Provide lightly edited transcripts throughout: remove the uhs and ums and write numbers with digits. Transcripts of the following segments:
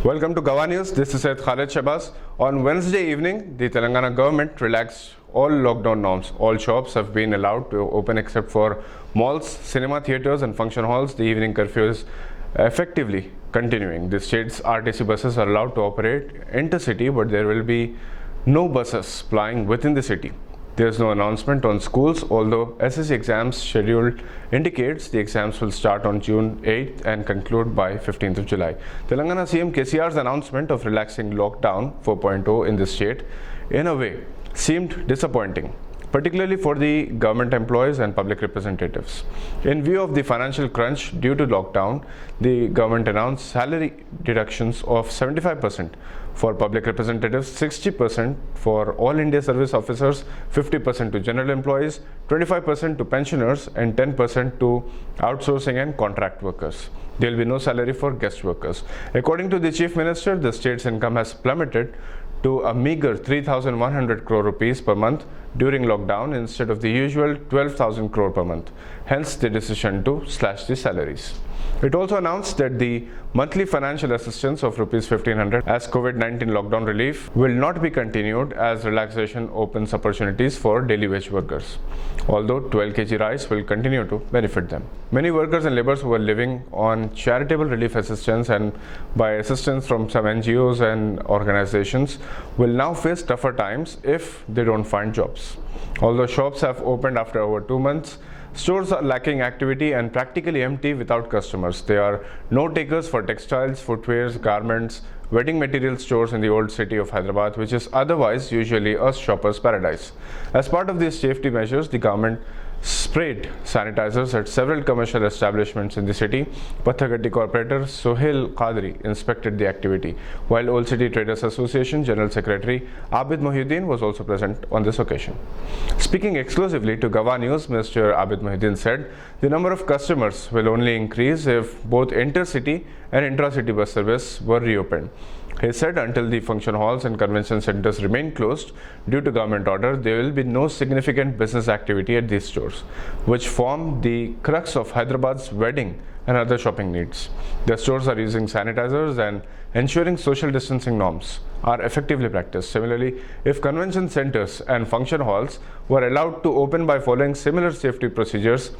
Welcome to Gawa News. This is Syed Khalid Shabazz. On Wednesday evening, the Telangana government relaxed all lockdown norms. All shops have been allowed to open except for malls, cinema theatres and function halls. The evening curfew is effectively continuing. The state's RTC buses are allowed to operate intercity, but there will be no buses plying within the city. There is no announcement on schools, although SSC exams schedule indicates the exams will start on June 8th and conclude by 15th of July. Telangana CM KCR's announcement of relaxing lockdown 4.0 in the state, in a way, seemed disappointing, particularly for the government employees and public representatives. In view of the financial crunch due to lockdown, the government announced salary deductions of 75% for public representatives, 60% for all India service officers, 50% to general employees, 25% to pensioners and 10% to outsourcing and contract workers. There will be no salary for guest workers. According to the Chief Minister, the state's income has plummeted to a meager 3,100 crore rupees per month during lockdown instead of the usual 12,000 crore per month. Hence the decision to slash the salaries. It also announced that the monthly financial assistance of rupees 1,500 as COVID-19 lockdown relief will not be continued as relaxation opens opportunities for daily wage workers, although 12 kg rice will continue to benefit them. Many workers and laborers who are living on charitable relief assistance and by assistance from some NGOs and organizations will now face tougher times if they don't find jobs. Although shops have opened after over 2 months, stores are lacking activity and practically empty without customers. There are no takers for textiles, footwears, garments, wedding material stores in the old city of Hyderabad, which is otherwise usually a shopper's paradise. As part of these safety measures, the government sprayed sanitizers at several commercial establishments in the city. Pathagatti Corporator Sohail Qadri inspected the activity, while Old City Traders Association General Secretary Abid Mohiuddin was also present on this occasion. Speaking exclusively to Gawa News, Mr. Abid Mohiuddin said the number of customers will only increase if both intercity and intra-city bus service were reopened. He said until the function halls and convention centers remain closed due to government order, there will be no significant business activity at these stores, which form the crux of Hyderabad's wedding and other shopping needs. The stores are using sanitizers and ensuring social distancing norms are effectively practiced. Similarly, if convention centers and function halls were allowed to open by following similar safety procedures,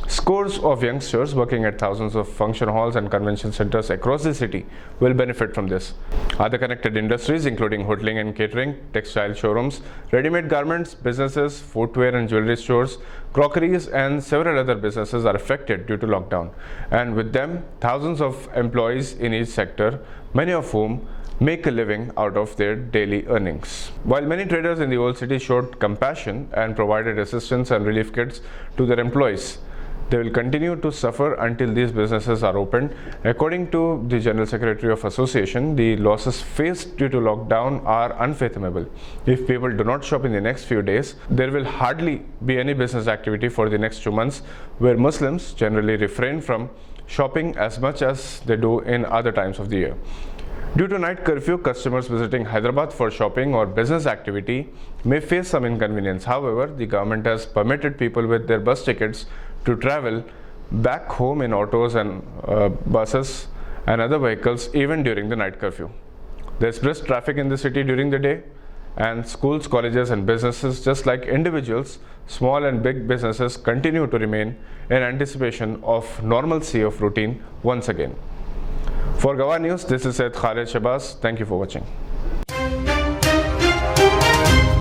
scores of youngsters working at thousands of function halls and convention centers across the city will benefit from this. Other connected industries including hoteling and catering, textile showrooms, ready-made garments businesses, footwear and jewelry stores, crockeries and several other businesses are affected due to lockdown, and with them thousands of employees in each sector, many of whom make a living out of their daily earnings. While many traders in the old city showed compassion and provided assistance and relief kits to their employees, they will continue to suffer until these businesses are opened. According to the General Secretary of Association, the losses faced due to lockdown are unfathomable. If people do not shop in the next few days, there will hardly be any business activity for the next 2 months, where Muslims generally refrain from shopping as much as they do in other times of the year. Due to night curfew, customers visiting Hyderabad for shopping or business activity may face some inconvenience. However, the government has permitted people with their bus tickets to travel back home in autos and buses and other vehicles even during the night curfew. There is brisk traffic in the city during the day, and schools, colleges and businesses, just like individuals, small and big businesses, continue to remain in anticipation of normalcy of routine once again. For Gawa News, this is Syed Khalid Shabazz. Thank you for watching.